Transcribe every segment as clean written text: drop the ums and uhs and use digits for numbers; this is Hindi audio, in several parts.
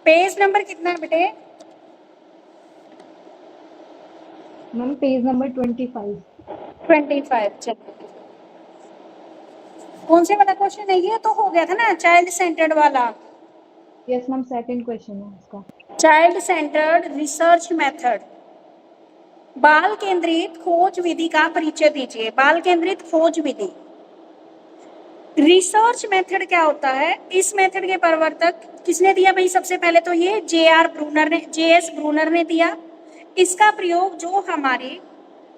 पेज नंबर कितना है बेटे? Ma'am page number 25। 25। चलो, कौन से वाला क्वेश्चन है ये? तो हो गया था ना चाइल्ड सेंटर्ड वाला। यस मैम, सेकंड क्वेश्चन है उसका। Child centred research method. बाल केंद्रित खोज विधि का परिचय दीजिए। बाल केंद्रित खोज विधि। रिसर्च मेथड क्या होता है? इस मेथड के प्रवर्तक किसने दिया भाई? सबसे पहले तो ये जे.एस. ब्रूनर ने दिया। इसका प्रयोग जो हमारे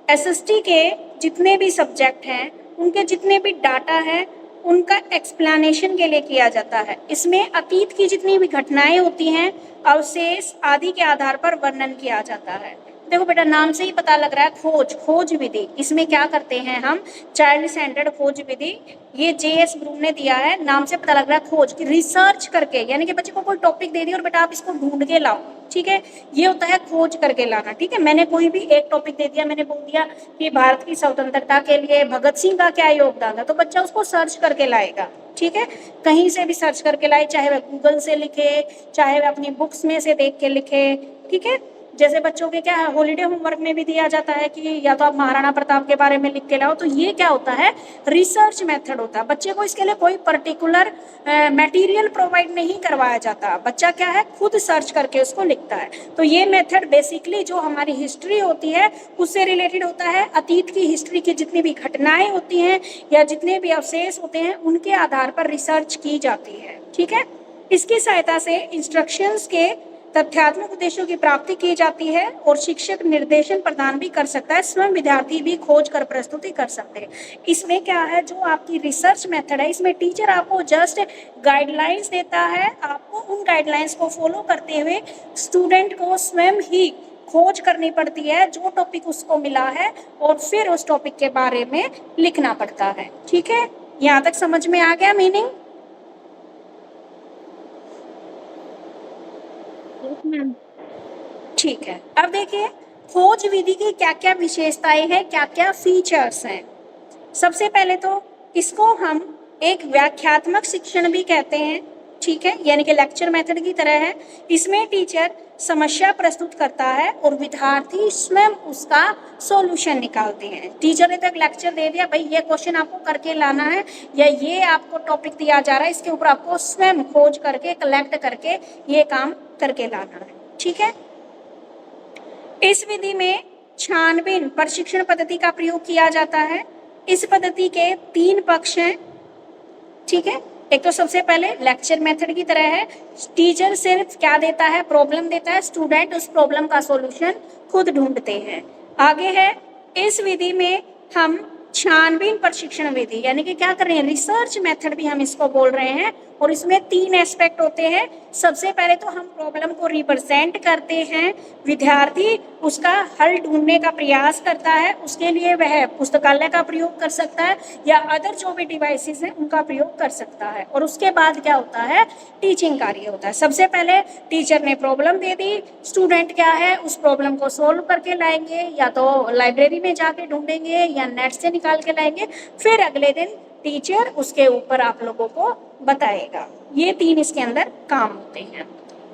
एसएसटी के जितने भी सब्जेक्ट हैं, उनके जितने भी डाटा हैं, उनका एक्सप्लेनेशन के लिए किया जाता है। इसमें अतीत की जितनी भी घटनाएं होती हैं, अवशेष आदि के आधार पर वर्णन किया जाता है। देखो बेटा, नाम से ही पता लग रहा है, खोज विधि। इसमें क्या करते हैं हम? चाइल्ड सेंटर्ड खोज विधि। ये जे.एस. ब्रूम ने दिया है, नाम से पता लग रहा है खोज की, रिसर्च करके, यानी कि बच्चे को कोई टॉपिक दे दिया और बेटा आप इसको ढूंढ के लाओ, ठीक है? ये होता है खोज करके लाना, ठीक है? मैंने कोई भी एक टॉपिक दे दिया, मैंने बोल दिया कि भारत की स्वतंत्रता के लिए भगत सिंह का क्या योगदान था, तो बच्चा उसको सर्च करके लाएगा, ठीक है? कहीं से भी सर्च करके लाए, चाहे वह गूगल से लिखे, चाहे वह अपनी बुक्स में से देख के लिखे, ठीक है? जैसे बच्चों के क्या है, हॉलीडे होमवर्क में भी दिया जाता है कि या तो आप महाराणा प्रताप के बारे में लिख के लाओ, तो ये क्या होता है? रिसर्च मेथड होता है। बच्चे को इसके लिए कोई पर्टिकुलर मटेरियल प्रोवाइड नहीं करवाया जाता, बच्चा क्या है, खुद सर्च करके उसको लिखता है। तो ये मेथड बेसिकली जो हमारी हिस्ट्री होती है उससे रिलेटेड होता है। अतीत की हिस्ट्री की जितनी भी घटनाएं होती हैं या जितने भी अवशेष होते हैं, उनके आधार पर रिसर्च की जाती है, ठीक है? इसकी सहायता से इंस्ट्रक्शंस के तथ्यात्मक उद्देश्यों की प्राप्ति की जाती है और शिक्षक निर्देशन प्रदान भी कर सकता है, स्वयं विद्यार्थी भी खोज कर प्रस्तुति कर सकते हैं। इसमें क्या है, जो आपकी रिसर्च मेथड है, इसमें टीचर आपको जस्ट गाइडलाइंस देता है, आपको उन गाइडलाइंस को फॉलो करते हुए स्टूडेंट को स्वयं ही खोज करनी पड़ती है जो टॉपिक उसको मिला है, और फिर उस टॉपिक के बारे में लिखना पड़ता है, ठीक है? यहाँ तक समझ में आ गया मीनिंग? Yes ma'am. ठीक है, अब देखिए खोज विधि की क्या क्या विशेषताएं हैं, क्या क्या फीचर्स हैं। सबसे पहले तो इसको हम एक व्याख्यात्मक शिक्षण भी कहते हैं, ठीक है? यानी कि लेक्चर मेथड की तरह है। इसमें टीचर समस्या प्रस्तुत करता है और विद्यार्थी स्वयं उसका सॉल्यूशन निकालते हैं। टीचर ने तो एक लेक्चर दे दिया, भाई ये क्वेश्चन आपको करके लाना है, या ये आपको टॉपिक दिया जा रहा है, इसके ऊपर आपको स्वयं खोज करके, कलेक्ट करके ये काम करके लाना है, ठीक है? इस विधि में छानबीन प्रशिक्षण पद्धति का प्रयोग किया जाता है। इस पद्धति के 3 पक्ष हैं, ठीक है? एक तो सबसे पहले लेक्चर मेथड की तरह है, टीचर सिर्फ क्या देता है, प्रॉब्लम देता है, स्टूडेंट उस प्रॉब्लम का सॉल्यूशन खुद ढूंढते हैं। आगे है, इस विधि में हम छानबीन प्रशिक्षण विधि, यानी कि क्या कर रहे हैं, रिसर्च मेथड भी हम इसको बोल रहे हैं, और इसमें 3 एस्पेक्ट होते हैं। सबसे पहले तो हम प्रॉब्लम को रिप्रेजेंट करते हैं, विद्यार्थी उसका हल ढूंढने का प्रयास करता है, उसके लिए वह पुस्तकालय का प्रयोग कर सकता है या अदर जो भी डिवाइसेस हैं उनका प्रयोग कर सकता है। और उसके बाद क्या होता है, टीचिंग कार्य होता है। सबसे पहले टीचर ने प्रॉब्लम दे दी, स्टूडेंट क्या है, उस प्रॉब्लम को सोल्व करके लाएंगे, या तो लाइब्रेरी में जाके ढूंढेंगे या नेट से निकाल के लाएंगे, फिर अगले दिन टीचर उसके ऊपर आप लोगों को बताएगा। ये 3 इसके अंदर काम होते हैं।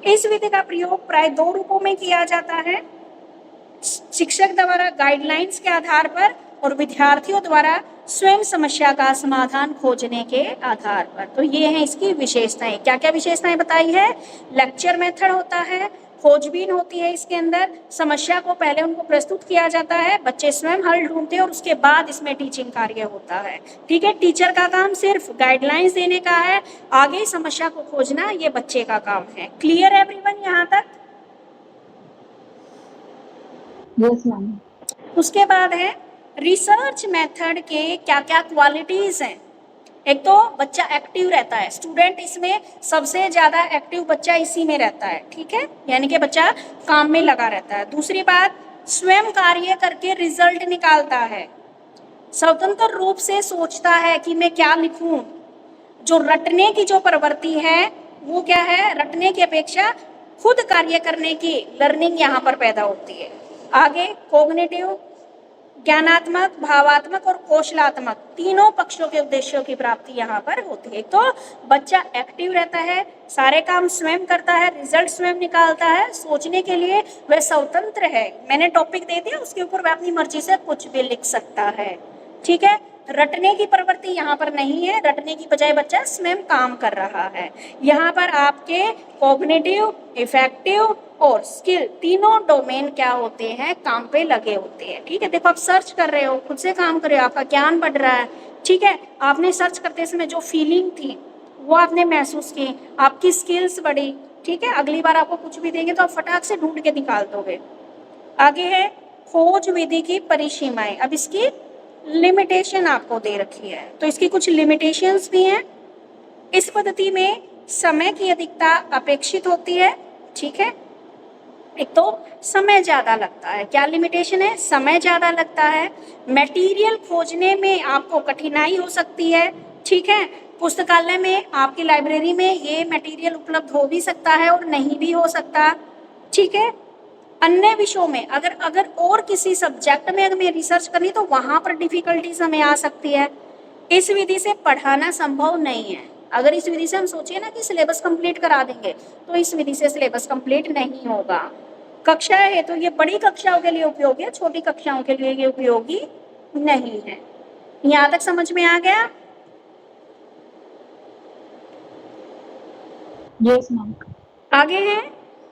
इस विधि का प्रयोग प्राय 2 रूपों में किया जाता है, शिक्षक द्वारा गाइडलाइंस के आधार पर और विद्यार्थियों द्वारा स्वयं समस्या का समाधान खोजने के आधार पर। तो ये है इसकी विशेषताएं। क्या क्या विशेषताएं बताई है? लेक्चर मेथड होता है, खोजबीन होती है इसके अंदर, समस्या को पहले उनको प्रस्तुत किया जाता है, बच्चे स्वयं हल ढूंढते हैं और उसके बाद इसमें टीचिंग कार्य होता है, ठीक है? टीचर का काम सिर्फ गाइडलाइंस देने का है, आगे समस्या को खोजना ये बच्चे का काम है। क्लियर है एवरीवन यहाँ तक? Yes ma'am. उसके बाद है रिसर्च मेथड के क्या क्या क्वालिटीज हैं। एक तो बच्चा एक्टिव रहता है, स्टूडेंट इसमें सबसे ज्यादा एक्टिव बच्चा इसी में रहता है, ठीक है? यानी कि बच्चा काम में लगा रहता है। दूसरी बात, स्वयं कार्य करके रिजल्ट निकालता है, स्वतंत्र रूप से सोचता है कि मैं क्या लिखूं। जो रटने की जो प्रवृत्ति है वो क्या है, रटने की अपेक्षा खुद कार्य करने की लर्निंग यहाँ पर पैदा होती है। आगे कॉग्निटिव ज्ञानात्मक, भावात्मक और कौशलात्मक तीनों पक्षों के उद्देश्यों की प्राप्ति यहाँ पर होती है। तो बच्चा एक्टिव रहता है, सारे काम स्वयं करता है, रिजल्ट स्वयं निकालता है, सोचने के लिए वह स्वतंत्र है। मैंने टॉपिक दे दिया, उसके ऊपर वह अपनी मर्जी से कुछ भी लिख सकता है। ठीक है, रटने की प्रवृत्ति यहाँ पर नहीं है, रटने की बजाय बच्चा स्वयं काम कर रहा है। यहाँ पर आपके कॉग्निटिव, इफेक्टिव और स्किल तीनों डोमेन क्या होते हैं, काम पे लगे होते हैं। ठीक है, देखो आप सर्च कर रहे हो, खुद से काम कर रहे हो, आपका ज्ञान बढ़ रहा है। ठीक है, आपने सर्च करते समय जो फीलिंग थी वो आपने महसूस की, आपकी स्किल्स बढ़ी। ठीक है, अगली बार आपको कुछ भी देंगे तो आप फटाक से ढूंढ के निकाल दोगे। आगे है खोज विधि की परिसीमाएं। अब इसकी लिमिटेशन आपको दे रखी है, तो इसकी कुछ लिमिटेशंस भी हैं। इस पद्धति में समय की अधिकता अपेक्षित होती है। ठीक है, एक तो समय ज्यादा लगता है। क्या लिमिटेशन है? समय ज्यादा लगता है। मटेरियल खोजने में आपको कठिनाई हो सकती है। ठीक है, पुस्तकालय में, आपकी लाइब्रेरी में ये मटेरियल उपलब्ध हो भी सकता है और नहीं भी हो सकता। ठीक है, अन्य विषयों में अगर और किसी सब्जेक्ट में अगर मैं रिसर्च करनी तो वहां पर डिफिकल्टीज हमें आ सकती है। इस विधि से पढ़ाना संभव नहीं है। अगर इस विधि से हम सोचिए ना कि सिलेबस कंप्लीट करा देंगे, तो इस विधि से सिलेबस कंप्लीट नहीं होगा। कक्षा है तो ये बड़ी कक्षाओं के लिए उपयोगी है, छोटी कक्षाओं के लिए ये उपयोगी नहीं है। यहाँ तक समझ में आ गया? Yes ma'am. आगे है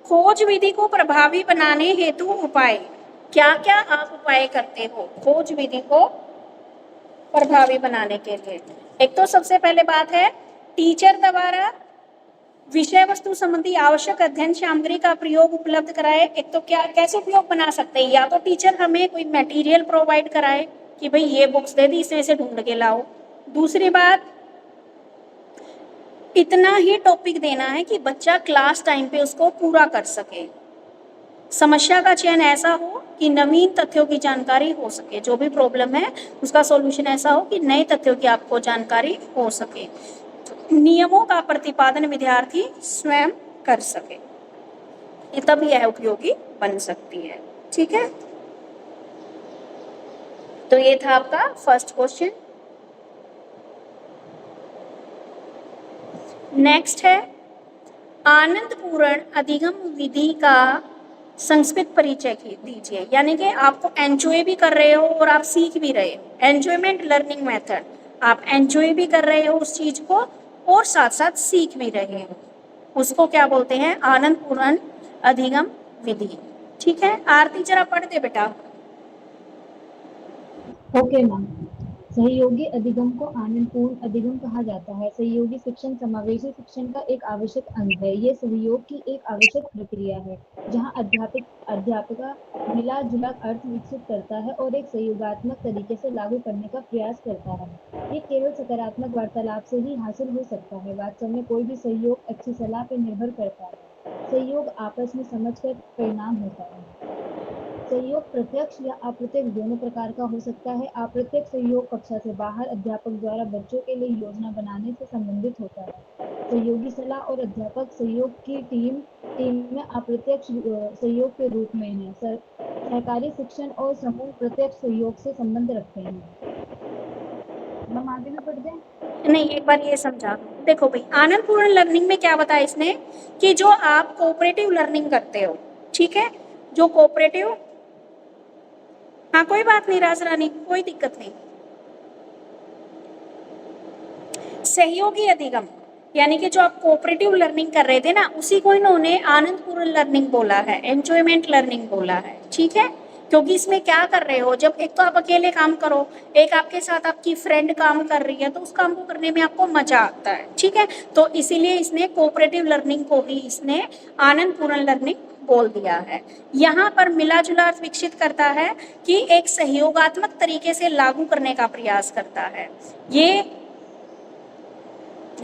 खोज विधि को प्रभावी बनाने हेतु उपाय। क्या क्या आप उपाय करते हो खोज विधि को प्रभावी बनाने के लिए? एक तो सबसे पहले बात है टीचर द्वारा विषय वस्तु संबंधी आवश्यक अध्ययन सामग्री का प्रयोग उपलब्ध कराए। एक तो क्या कैसे उपयोग बना सकते हैं, या तो टीचर हमें कोई मटेरियल प्रोवाइड कराए कि भाई ये बुक्स दे दी, इसमें से ढूंढ के लाओ। दूसरी बात, इतना ही टॉपिक देना है कि बच्चा क्लास टाइम पे उसको पूरा कर सके। समस्या का चयन ऐसा हो कि नवीन तथ्यों की जानकारी हो सके, जो भी प्रॉब्लम है उसका सॉल्यूशन ऐसा हो कि नए तथ्यों की आपको जानकारी हो सके। नियमों का प्रतिपादन विद्यार्थी स्वयं कर सके, ये तब यह उपयोगी बन सकती है। ठीक है, तो ये था आपका फर्स्ट क्वेश्चन। नेक्स्ट है आनंदपूर्ण अधिगम विधि का संस्कृत परिचय दीजिए। यानी कि आपको एंजॉय भी कर रहे हो और आप सीख भी रहे हो। एंजॉयमेंट लर्निंग मेथड, आप एंजॉय भी कर रहे हो उस चीज को और साथ साथ सीख भी रहे हो, उसको क्या बोलते हैं? आनंदपूर्ण अधिगम विधि। ठीक है, आरती जरा पढ़ दे बेटा। Okay ma'am. सहयोगी अधिगम को आनंदपूर्ण अधिगम कहा जाता है। सहयोगी शिक्षण समावेशी शिक्षण का एक आवश्यक अंग है। ये सहयोग की एक आवश्यक प्रक्रिया है जहां अध्यापिका मिला जुला अर्थ विकसित करता है और एक सहयोगात्मक तरीके से लागू करने का प्रयास करता है। ये केवल सकारात्मक वार्तालाप से ही हासिल हो सकता है। वास्तव में कोई भी सहयोग अच्छी सलाह पर निर्भर करता है। सहयोग आपस में समझकर परिणाम होता है। सहयोग प्रत्यक्ष या अप्रत्यक्ष दोनों प्रकार का हो सकता है। अप्रत्यक्ष सहयोग कक्षा से बाहर अध्यापक द्वारा बच्चों के लिए योजना बनाने से संबंधित होता है। सहयोगी सलाह और अध्यापक सहयोग की टीम में अप्रत्यक्ष सहयोग के रूप में है। सहकारी शिक्षण और समूह प्रत्यक्ष सहयोग से संबंध रखते हैं। हम आगे भी बढ़ जाए? नहीं, एक बार ये समझा दो। देखो भाई, आनंदपूर्ण लर्निंग में क्या बताया इसने कि जो आप कोऑपरेटिव लर्निंग करते हो, ठीक है, जो कोऑपरेटिव, हाँ कोई बात नहीं राज रानी, कोई दिक्कत नहीं। सहयोगी अधिगम यानी कि जो आप कोऑपरेटिव लर्निंग कर रहे थे ना, उसी को इन्होंने आनंदपूर्ण लर्निंग बोला है, एंजॉयमेंट लर्निंग बोला है। ठीक है, क्योंकि इसमें क्या कर रहे हो, जब एक तो आप अकेले काम करो, एक आपके साथ आपकी फ्रेंड काम कर रही है, तो उस काम को करने में आपको मजा आता है। ठीक है, तो इसीलिए इसने कोऑपरेटिव लर्निंग को ही इसने आनंदपूर्ण लर्निंग बोल दिया है। यहाँ पर मिला जुला अर्थ विकसित करता है कि एक सहयोगात्मक तरीके से लागू करने का प्रयास करता है। ये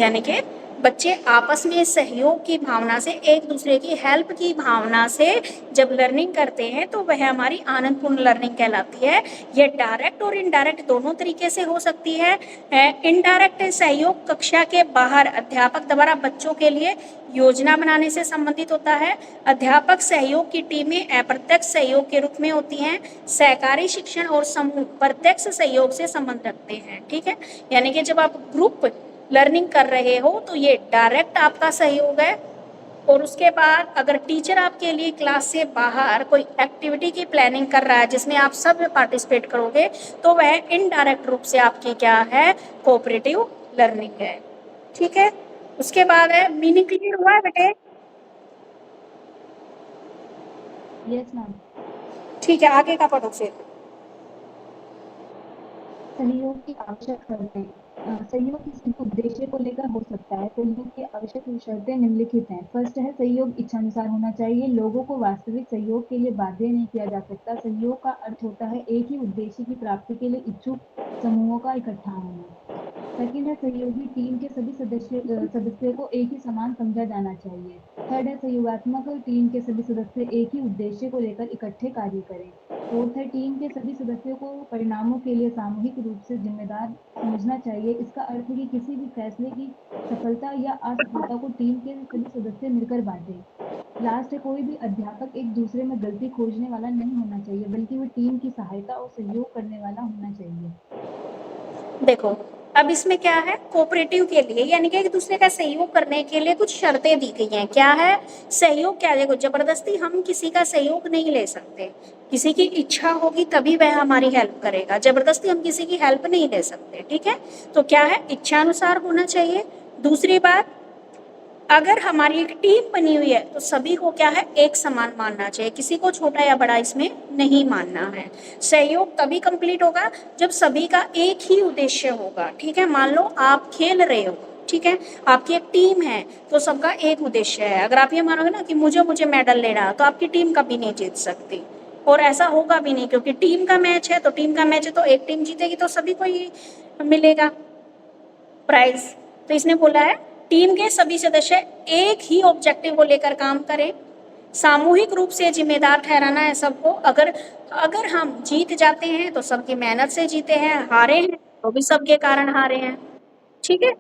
यानी कि बच्चे आपस में सहयोग की भावना से, एक दूसरे की हेल्प की भावना से जब लर्निंग करते हैं तो वह हमारी आनंदपूर्ण लर्निंग कहलाती है। ये डायरेक्ट और इनडायरेक्ट दोनों तरीके से हो सकती है। इनडायरेक्ट सहयोग कक्षा के बाहर अध्यापक द्वारा बच्चों के लिए योजना बनाने से संबंधित होता है। अध्यापक सहयोग की टीमें अप्रत्यक्ष सहयोग के रूप में होती हैं। सहकारी शिक्षण और समूह प्रत्यक्ष सहयोग से संबंध रखते हैं। ठीक है, यानी कि जब आप ग्रुप लर्निंग कर रहे हो तो ये डायरेक्ट आपका सहयोग है। और उसके बाद अगर टीचर आपके लिए क्लास से बाहर कोई एक्टिविटी की प्लानिंग कर रहा है जिसमें आप सब पार्टिसिपेट करोगे तो वह इनडायरेक्ट रूप से आपकी क्या है, कोऑपरेटिव लर्निंग है। ठीक है, उसके बाद है मीनिंग क्लियर हुआ है बेटे? Yes ma'am. ठीक है, आगे का पढ़ो फिर। सहयोग की आवश्यक शर्तें। सहयोग किसी उद्देश्य को लेकर हो सकता है। सहयोग की आवश्यक शर्तें निम्नलिखित हैं। फर्स्ट है, सहयोग इच्छानुसार होना चाहिए। लोगों को वास्तविक सहयोग के लिए बाध्य नहीं किया जा सकता। सहयोग का अर्थ होता है एक ही उद्देश्य की प्राप्ति के लिए इच्छुक समूहों का इकट्ठा होना। सेकंड है, सहयोगी टीम के सभी सदस्यों को एक ही समान समझा जाना चाहिए। थर्ड है, सहयोगात्मक टीम के सभी सदस्य एक ही उद्देश्य को लेकर इकट्ठे कार्य करें। फोर्थ है, टीम के सभी सदस्यों को परिणामों के लिए सामूहिक रूप से जिम्मेदार समझना चाहिए। इसका अर्थ है कि किसी भी फैसले की सफलता या असफलता को टीम के सभी सदस्य मिलकर बांटें। लास्ट है, कोई भी अध्यापक एक दूसरे में गलती खोजने वाला नहीं होना चाहिए, बल्कि वह टीम की सहायता और सहयोग करने वाला होना चाहिए। देखो, अब इसमें क्या है, कोऑपरेटिव के लिए यानी कि एक दूसरे का सहयोग करने के लिए कुछ शर्तें दी गई हैं। क्या है सहयोग? क्या, देखो जबरदस्ती हम किसी का सहयोग नहीं ले सकते। किसी की इच्छा होगी तभी वह हमारी हेल्प करेगा, जबरदस्ती हम किसी की हेल्प नहीं ले सकते। ठीक है, तो क्या है, इच्छानुसार होना चाहिए। दूसरी बात, अगर हमारी एक टीम बनी हुई है तो सभी को क्या है, एक समान मानना चाहिए, किसी को छोटा या बड़ा इसमें नहीं मानना है। सहयोग तभी कंप्लीट होगा जब सभी का एक ही उद्देश्य होगा। ठीक है, मान लो आप खेल रहे हो, ठीक है, आपकी एक टीम है तो सबका एक उद्देश्य है। अगर आप ये मानोगे ना कि मुझे मेडल लेना, तो आपकी टीम कभी नहीं जीत सकती और ऐसा होगा भी नहीं, क्योंकि टीम का मैच है तो एक टीम जीतेगी तो सभी को ही मिलेगा प्राइज। तो इसने बोला है टीम के सभी सदस्य एक ही ऑब्जेक्टिव को लेकर काम करें, सामूहिक रूप से जिम्मेदार ठहराना है सबको। अगर हम जीत जाते हैं तो सबकी मेहनत से जीते हैं, हारे हैं तो भी सबके कारण हारे हैं। ठीक है,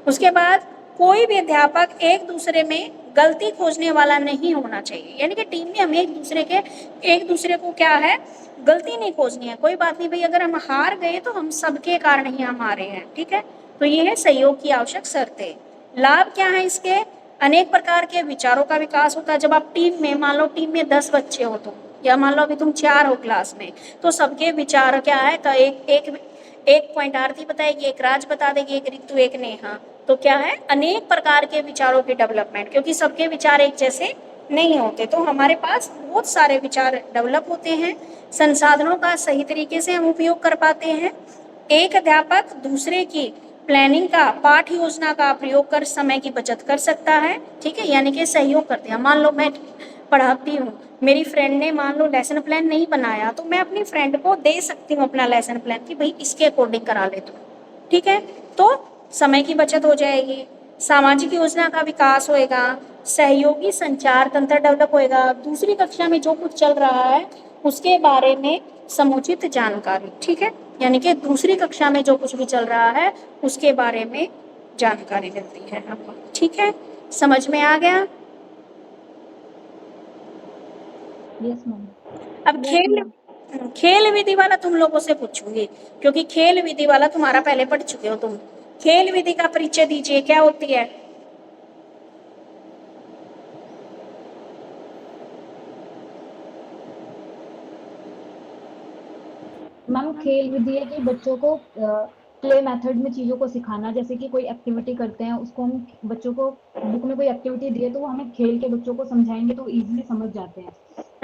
उसके बाद कोई भी अध्यापक एक दूसरे में गलती खोजने वाला नहीं होना चाहिए, यानी कि टीम में हमें एक दूसरे को क्या है, गलती नहीं खोजनी है। कोई बात नहीं भाई, अगर हम हार गए तो हम सबके कारण ही हम हारे हैं। ठीक है, तो ये है सहयोग की आवश्यक शर्तें। लाभ क्या है इसके, अनेक प्रकार के विचारों का विकास होता है। जब आप टीम में, मान लो टीम में 10 बच्चे हो तुम, या मान लो अभी तुम 4 हो क्लास में, तो सबके विचार क्या है, तो एक पॉइंट आरती बताएगी, एक राज बता देगी, एक ऋतु, एक नेहा। तो क्या है, अनेक प्रकार के विचारों की डेवलपमेंट, क्योंकि सबके विचार एक जैसे नहीं होते, तो हमारे पास बहुत सारे विचार डेवलप होते हैं। संसाधनों का सही तरीके से हम उपयोग कर पाते हैं। एक अध्यापक दूसरे की प्लानिंग का, पाठ योजना का प्रयोग कर समय की बचत कर सकता है। ठीक है, यानी कि सहयोग करते हैं। मान लो मैं पढ़ाती हूँ, मेरी फ्रेंड ने मान लो लेसन प्लान नहीं बनाया, तो मैं अपनी फ्रेंड को दे सकती हूँ अपना लेसन प्लान कि भाई इसके अकॉर्डिंग करा ले तू। ठीक है, तो समय की बचत हो जाएगी, सामाजिक योजना का विकास होएगा, सहयोगी संचार तंत्र डेवलप होएगा, दूसरी कक्षा में जो कुछ चल रहा है उसके बारे में समुचित जानकारी। ठीक है, यानी कि दूसरी कक्षा में जो कुछ भी चल रहा है उसके बारे में जानकारी मिलती है हमको। ठीक है, समझ में आ गया? Yes ma'am. अब खेल विधि वाला तुम लोगों से पूछूंगी, क्योंकि खेल विधि वाला तुम्हारा पहले पढ़ चुके हो तुम। खेल विधि का परिचय दीजिए, क्या होती है? मैम, खेल विधि है कि बच्चों को प्ले मेथड में चीजों को सिखाना। जैसे कि कोई एक्टिविटी करते हैं, उसको हम बच्चों को बुक में कोई एक्टिविटी दिए तो वो हमें खेल के बच्चों को समझाएंगे तो इजीली समझ जाते हैं।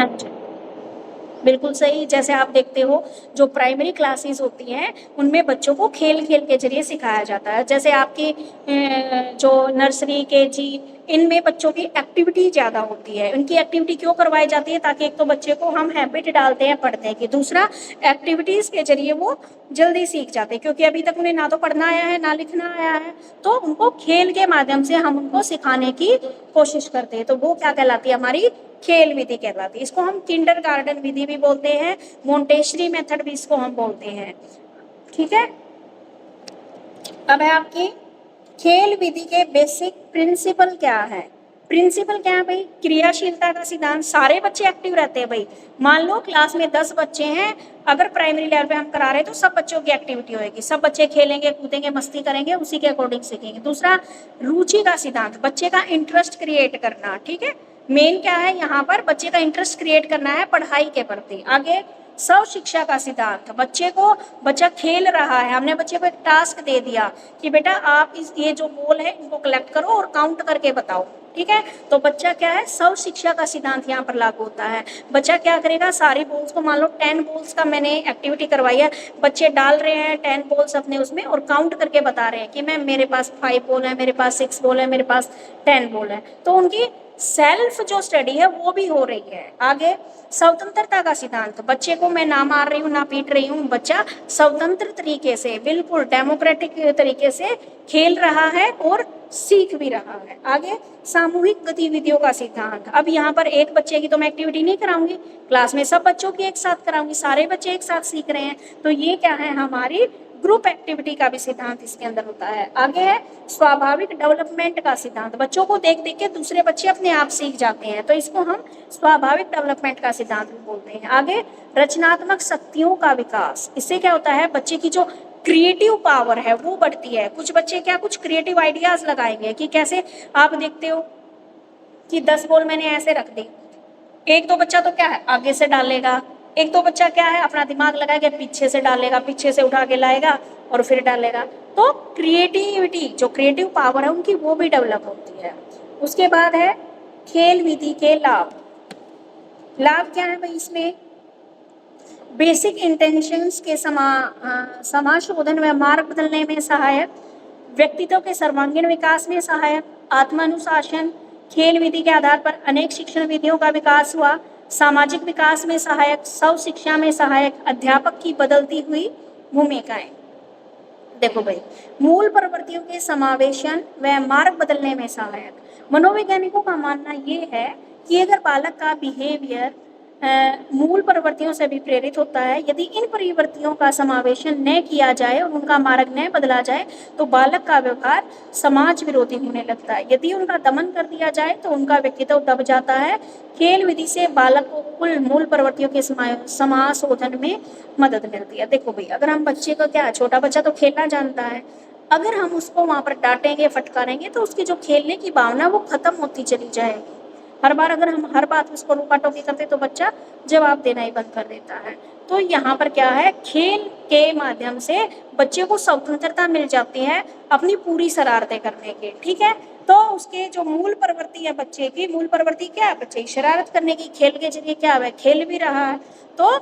अच्छा, बिल्कुल सही। जैसे आप देखते हो जो प्राइमरी क्लासेस होती हैं उनमें बच्चों को खेल खेल के जरिए सिखाया जाता है। जैसे आपकी जो नर्सरी, केजी, इनमें बच्चों की एक्टिविटी ज़्यादा होती है। उनकी एक्टिविटी क्यों करवाई जाती है? ताकि एक तो बच्चे को हम हैबिट डालते हैं पढ़ने की, दूसरा एक्टिविटीज़ के जरिए वो जल्दी सीख जाते हैं, क्योंकि अभी तक उन्हें ना तो पढ़ना आया है ना लिखना आया है, तो उनको खेल के माध्यम से हम उनको सिखाने की कोशिश करते हैं। तो वो क्या कहलाती है? हमारी खेल विधि कहलाती है। इसको हम किंडरगार्टन विधि भी बोलते हैं, मोंटेसरी मेथड भी इसको हम बोलते हैं। ठीक है, अब है आपकी खेल विधि के बेसिक प्रिंसिपल क्या है? प्रिंसिपल क्या है भाई? क्रियाशीलता का सिद्धांत। सारे बच्चे एक्टिव रहते हैं भाई। मान लो क्लास में 10 बच्चे हैं, अगर प्राइमरी लेवल पे हम करा रहे हैं तो सब बच्चों की एक्टिविटी होगी, सब बच्चे खेलेंगे कूदेंगे मस्ती करेंगे, उसी के अकॉर्डिंग सीखेंगे। दूसरा, रुचि का सिद्धांत, बच्चे का इंटरेस्ट क्रिएट करना। ठीक है, मेन क्या है यहाँ पर? बच्चे का इंटरेस्ट क्रिएट करना है पढ़ाई के प्रति। आगे, स्व शिक्षा का सिद्धांत, बच्चा खेल रहा है, हमने बच्चे को एक टास्क दे दिया कि बेटा आप ये जो बॉल है इनको कलेक्ट करो और काउंट करके बताओ। ठीक है, तो बच्चा क्या है? स्व शिक्षा का सिद्धांत यहाँ पर लागू होता है। बच्चा क्या करेगा? सारी बॉल्स को, मान लो 10 बॉल्स का मैंने एक्टिविटी करवाई है, बच्चे डाल रहे हैं 10 बॉल्स अपने उसमें और काउंट करके बता रहे हैं कि मैं, मेरे पास 5 बॉल है, मेरे पास 6 बॉल है, मेरे पास 10 बॉल है। तो उनकी सेल्फ जो स्टडी है वो भी हो रही है। आगे, स्वतंत्रता का सिद्धांत, बच्चे को मैं ना मार रही हूँ ना पीट रही हूँ, बच्चा स्वतंत्र तरीके से, बिल्कुल डेमोक्रेटिक तरीके से खेल रहा है और सीख भी रहा है। आगे, सामूहिक गतिविधियों का सिद्धांत, अब यहाँ पर एक बच्चे की तो मैं एक्टिविटी नहीं कराऊंगी, क्लास में सब बच्चों की एक साथ कराऊंगी, सारे बच्चे एक साथ सीख रहे हैं, तो ये क्या है? हमारी ग्रुप एक्टिविटी का भी सिद्धांत इसके अंदर होता है। आगे है स्वाभाविक डेवलपमेंट का सिद्धांत, बच्चों को देख देख के दूसरे बच्चे अपने आप सीख जाते हैं, तो इसको हम स्वाभाविक डेवलपमेंट का सिद्धांत भी बोलते हैं। आगे, रचनात्मक शक्तियों का विकास, इससे क्या होता है? बच्चे की जो क्रिएटिव पावर है वो बढ़ती है। कुछ बच्चे क्या, कुछ क्रिएटिव आइडियाज लगाएंगे कि कैसे, आप देखते हो कि 10 बॉल मैंने ऐसे रख दी, एक दो बच्चा तो क्या है आगे से डालेगा, एक दो बच्चा क्या है अपना दिमाग लगाएगा पीछे से डालेगा, पीछे से उठा के लाएगा और फिर डालेगा। तो क्रिएटिविटी, जो क्रिएटिव पावर है उनकी, वो भी डेवलप होती है। उसके बाद है खेल विधि के लाभ। लाभ क्या है भाई इसमें? बेसिक इंटेंशंस के समाशोधन व मार्ग बदलने में सहायक, व्यक्तित्व के सर्वांगीण विकास में सहायक, आत्मानुशासन, खेल विधि के आधार पर अनेक शिक्षण विधियों का विकास हुआ, सामाजिक विकास में सहायक, स्व शिक्षा में सहायक, अध्यापक की बदलती हुई भूमिकाएं। देखो भाई, मूल प्रवृत्तियों के समावेशन व मार्ग बदलने में सहायक। मनोवैज्ञानिकों का मानना ये है कि अगर बालक का बिहेवियर मूल प्रवृत्तियों से भी प्रेरित होता है, यदि इन प्रवृत्तियों का समावेशन न किया जाए और उनका मार्ग न बदला जाए तो बालक का व्यवहार समाज विरोधी होने लगता है। यदि उनका दमन कर दिया जाए तो उनका व्यक्तित्व दब जाता है। खेल विधि से बालक को कुल मूल प्रवृत्तियों के समाशोधन में मदद मिलती है। देखो भाई, अगर हम बच्चे को, क्या छोटा बच्चा तो खेलना जानता है, अगर हम उसको वहाँ पर डांटेंगे फटकारेंगे तो उसकी जो खेलने की भावना वो खत्म होती चली जाएगी। हर बार अगर हम हर बात उसको रोका टोकी करते तो बच्चा जवाब देना ही बंद कर देता है। तो यहाँ पर क्या है, खेल के माध्यम से बच्चे को स्वतंत्रता मिल जाती है अपनी पूरी शरारतें करने की। ठीक है, तो उसके जो मूल प्रवृत्ति है बच्चे की, मूल प्रवृत्ति क्या है? बच्चे की शरारत करने की, खेल के जरिए क्या है? खेल भी रहा है। तो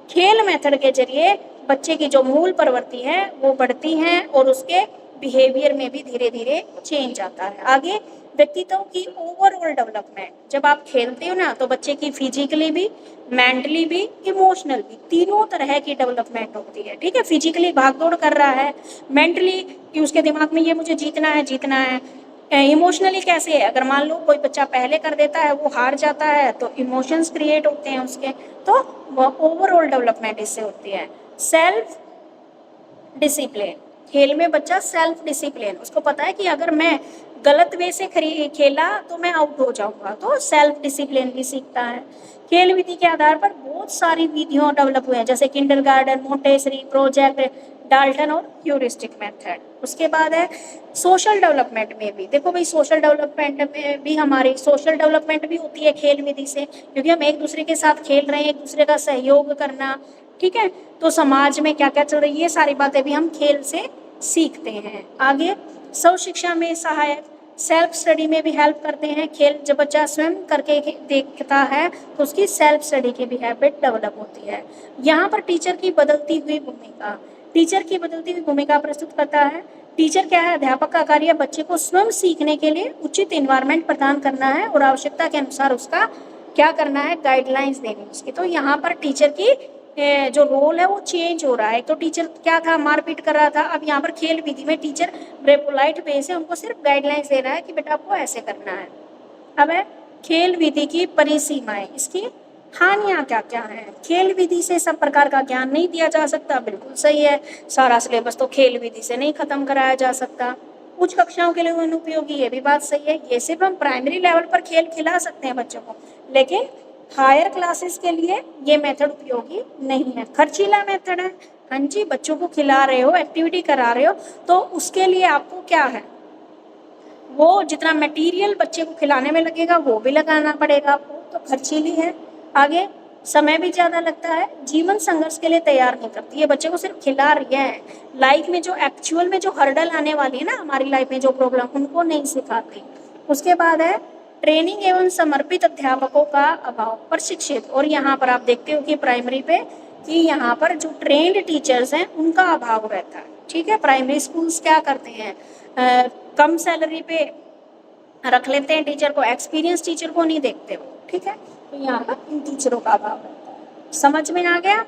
खेल मेथड के जरिए बच्चे की जो मूल प्रवृत्ति है वो बढ़ती है और उसके बिहेवियर में भी धीरे धीरे चेंज आता है। आगे, व्यक्तित्व की ओवरऑल डेवलपमेंट, जब आप खेलते हो ना तो बच्चे की फिजिकली भी, मेंटली भी, इमोशनल भी, तीनों तरह की डेवलपमेंट होती है। ठीक है, फिजिकली भागदौड़ कर रहा है, मेंटली कि उसके दिमाग में ये मुझे जीतना है, इमोशनली कैसे है, अगर मान लो कोई बच्चा पहले कर देता है वो हार जाता है तो इमोशंस क्रिएट होते हैं उसके, तो वह ओवरऑल डेवलपमेंट इससे होती है। सेल्फ डिसिप्लिन, खेल में बच्चा सेल्फ डिसिप्लिन, उसको पता है कि अगर मैं गलत वे से खेला तो मैं आउट हो जाऊंगा, तो सेल्फ डिसिप्लिन भी सीखता है। खेल विधि के आधार पर बहुत सारी विधियों डेवलप हुए हैं, जैसे किंडरगार्टन, मोंटेसरी, प्रोजेक्ट, डाल्टन और ह्यूरिस्टिक मेथड। उसके बाद है सोशल डेवलपमेंट में भी, देखो भाई सोशल डेवलपमेंट में भी हमारी सोशल डेवलपमेंट भी होती है खेल विधि से, क्योंकि हम एक दूसरे के साथ खेल रहे हैं, एक दूसरे का सहयोग करना। ठीक है, तो समाज में क्या क्या चल रही है ये सारी बातें भी हम खेल से सीखते हैं। आगे, स्व शिक्षा में सहायक, सेल्फ स्टडी में भी हेल्प करते हैं खेल। जब बच्चा स्वयं करके देखता है तो उसकी सेल्फ स्टडी की भी हैबिट डेवलप होती है। यहाँ पर टीचर की बदलती हुई भूमिका प्रस्तुत करता है। टीचर क्या है, अध्यापक का कार्य बच्चे को स्वयं सीखने के लिए उचित एनवायरनमेंट प्रदान करना है और आवश्यकता के अनुसार उसका क्या करना है, गाइडलाइंस देनी उसकी। तो यहाँ पर टीचर की जो रोल है वो चेंज हो रहा है। तो टीचर क्या था, मारपीट कर रहा था, अब यहाँ पर खेल विधि में टीचर पोलाइट वे से उनको सिर्फ गाइडलाइंस दे रहा है कि बेटा आपको ऐसे करना है। अब है खेल विधि की परिसीमाएं, इसकी हानियां क्या क्या हैं। खेल विधि से सब प्रकार का ज्ञान नहीं दिया जा सकता, बिल्कुल सही है। सारा सिलेबस तो खेल विधि से नहीं खत्म कराया जा सकता। उच्च कक्षाओं के लिए अनुपयोगी, ये भी बात सही है। ये सिर्फ हम प्राइमरी लेवल पर खेल खिला सकते हैं बच्चों को, लेकिन हायर क्लासेस के लिए ये मेथड उपयोगी नहीं है। खर्चीला मेथड है, हाँ जी, बच्चों को खिला रहे हो, एक्टिविटी करा रहे हो, तो उसके लिए आपको क्या है, वो जितना मटेरियल बच्चे को खिलाने में लगेगा वो भी लगाना पड़ेगा आपको, तो खर्चीली है। आगे समय भी ज़्यादा लगता है, जीवन संघर्ष के लिए तैयार नहीं करती है, बच्चे को सिर्फ खिला रही है। लाइफ में जो एक्चुअल में जो हर्डल आने वाली है ना हमारी लाइफ में, जो प्रॉब्लम, उनको नहीं सिखाती। उसके बाद है ट्रेनिंग एवं समर्पित अध्यापकों का अभाव, प्रशिक्षित। और यहाँ पर आप देखते हो कि प्राइमरी पे कि यहाँ पर जो ट्रेंड टीचर्स हैं उनका अभाव रहता है। ठीक है, प्राइमरी स्कूल्स क्या करते हैं, कम सैलरी पे रख लेते हैं टीचर को, एक्सपीरियंस टीचर को नहीं देखते हो। ठीक है, तो यहाँ पर इन टीचरों का अभाव रहता है। समझ में आ गया?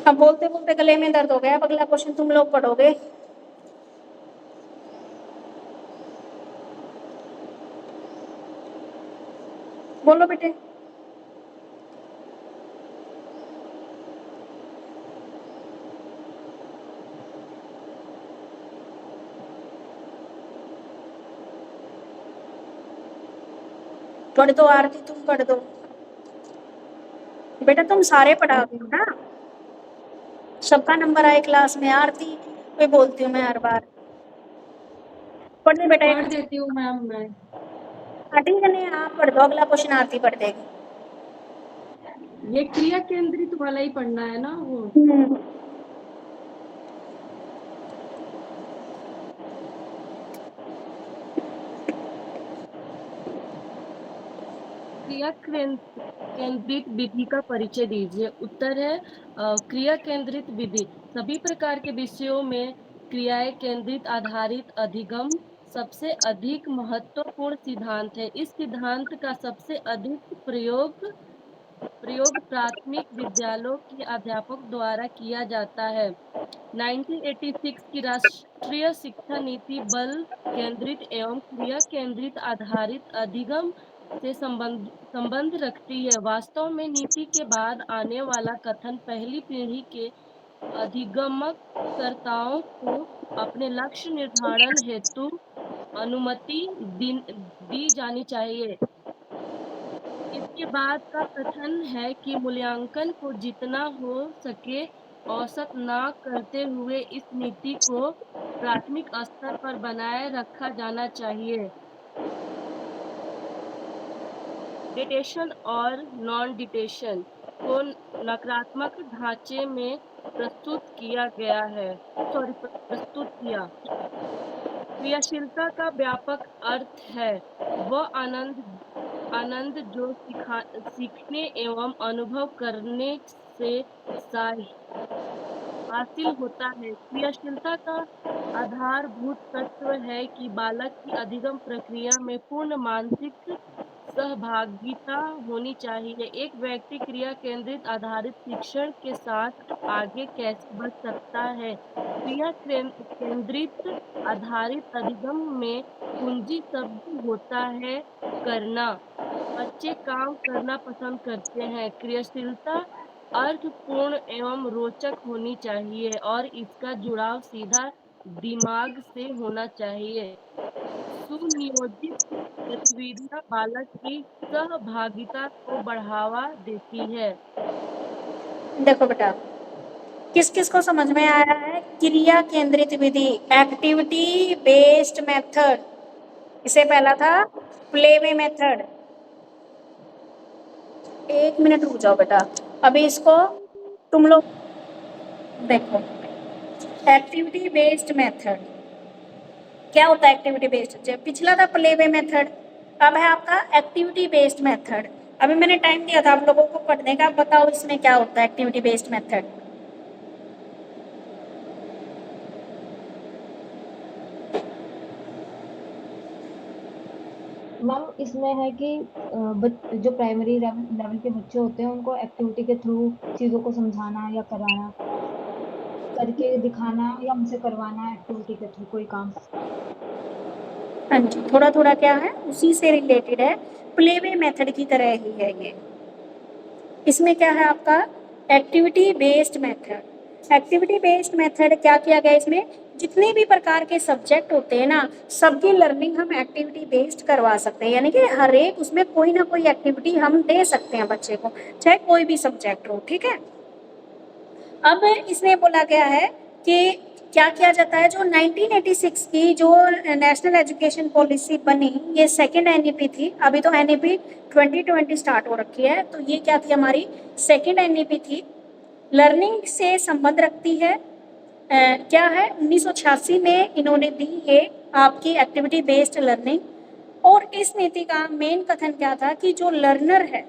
अब बोलते बोलते गले में दर्द हो गया। अब अगला क्वेश्चन तुम लोग पढ़ोगे। बोलो बेटे। पढ़ दो आरती, तुम पढ़ दो बेटा, तुम सारे पढ़ा दो ना, सबका नंबर आए क्लास में। आरती कोई बोलती हूँ मैं हर बार, पढ़ दे बेटा। पढ़ देती हूँ मैम मैं। हाँ ठीक है, नहीं आप पढ़ दो, अगला क्वेश्चन आरती पढ़ देगी। ये क्रिया केंद्रित वाला ही पढ़ना है ना वो। क्रिया केंद्रित विधि का परिचय दीजिए। उत्तर है क्रिया केंद्रित विधि सभी प्रकार के विषयों में क्रियाएं केंद्रित आधारित अधिगम सबसे अधिक महत्वपूर्ण सिद्धांत है। इस सिद्धांत का सबसे अधिक प्रयोग प्राथमिक विद्यालयों के अध्यापक द्वारा किया जाता है। 1986 की राष्ट्रीय शिक्षा नीति बल केंद्रित एवं क्रिया केंद्रित आधारित अधिगम से संबंध रखती है। वास्तव में नीति के बाद आने वाला कथन पहली पीढ़ी के अधिगमकर्ताओं को अपने लक्ष्य निर्धारण हेतु अनुमति दी जानी चाहिए। इसके बाद का कथन है कि मूल्यांकन को जितना हो सके औसत न करते हुए इस नीति को प्राथमिक स्तर पर बनाए रखा जाना चाहिए। डिटेशन और नॉन डिटेशन को नकारात्मक ढांचे में प्रस्तुत किया। क्रियाशीलता का व्यापक अर्थ है वह आनंद जो सीखने एवं अनुभव करने से हासिल होता है। क्रियाशीलता का आधारभूत तत्व है कि बालक की अधिगम प्रक्रिया में पूर्ण मानसिक सहभागिता होनी चाहिए। एक व्यक्ति क्रिया केंद्रित आधारित शिक्षण के साथ आगे कैसे बढ़ सकता है? क्रिया केंद्रित आधारित अधिगम में कुंजी शब्द होता है करना। बच्चे काम करना पसंद करते हैं। क्रियाशीलता अर्थपूर्ण एवं रोचक होनी चाहिए और इसका जुड़ाव सीधा दिमाग से होना चाहिए। सुनियोजित गतिविधियां बालक की सहभागिता को बढ़ावा देती है। देखो बेटा, किस किस को समझ में आया है क्रिया केंद्रित विधि, एक्टिविटी बेस्ड मेथड। इसे पहला था प्ले वे मेथड। एक मिनट रुक जाओ बेटा, अभी इसको तुम लोग देखो। एक्टिविटी बेस्ड मेथड क्या होता है? एक्टिविटी बेस्ड, पिछला था प्ले वे मेथड, अब है आपका एक्टिविटी बेस्ड मेथड। अभी मैंने टाइम दिया था आप लोगों को पढ़ने का, बताओ इसमें क्या होता है एक्टिविटी बेस्ड मेथड। मैम इसमें है कि जो प्राइमरी लेवल के बच्चे होते हैं उनको एक्टिविटी के थ्रू चीजों को समझाना या कराना, करके दिखाना या उनसे करवाना एक्टिविटी के थ्रू कोई काम। हाँ जी, थोड़ा थोड़ा क्या है उसी से रिलेटेड है, प्ले वे मेथड की तरह ही है ये। इसमें क्या है आपका activity based method. Activity based method क्या किया गया इसमें, जितने भी प्रकार के सब्जेक्ट होते हैं ना, सबकी लर्निंग हम एक्टिविटी बेस्ड करवा सकते हैं, यानी कि हर एक उसमें कोई ना कोई एक्टिविटी हम दे सकते हैं बच्चे को, चाहे कोई भी सब्जेक्ट हो, ठीक है। अब इसमें बोला गया है कि क्या किया जाता है, जो 1986 की जो नेशनल एजुकेशन पॉलिसी बनी, ये सेकंड एनईपी थी, अभी तो एनईपी 2020 स्टार्ट हो रखी है, तो ये क्या थी हमारी सेकंड एनईपी थी, लर्निंग से संबंध रखती है। क्या है 1986 में इन्होंने दी ये आपकी एक्टिविटी बेस्ड लर्निंग, और इस नीति का मेन कथन क्या था कि जो लर्नर है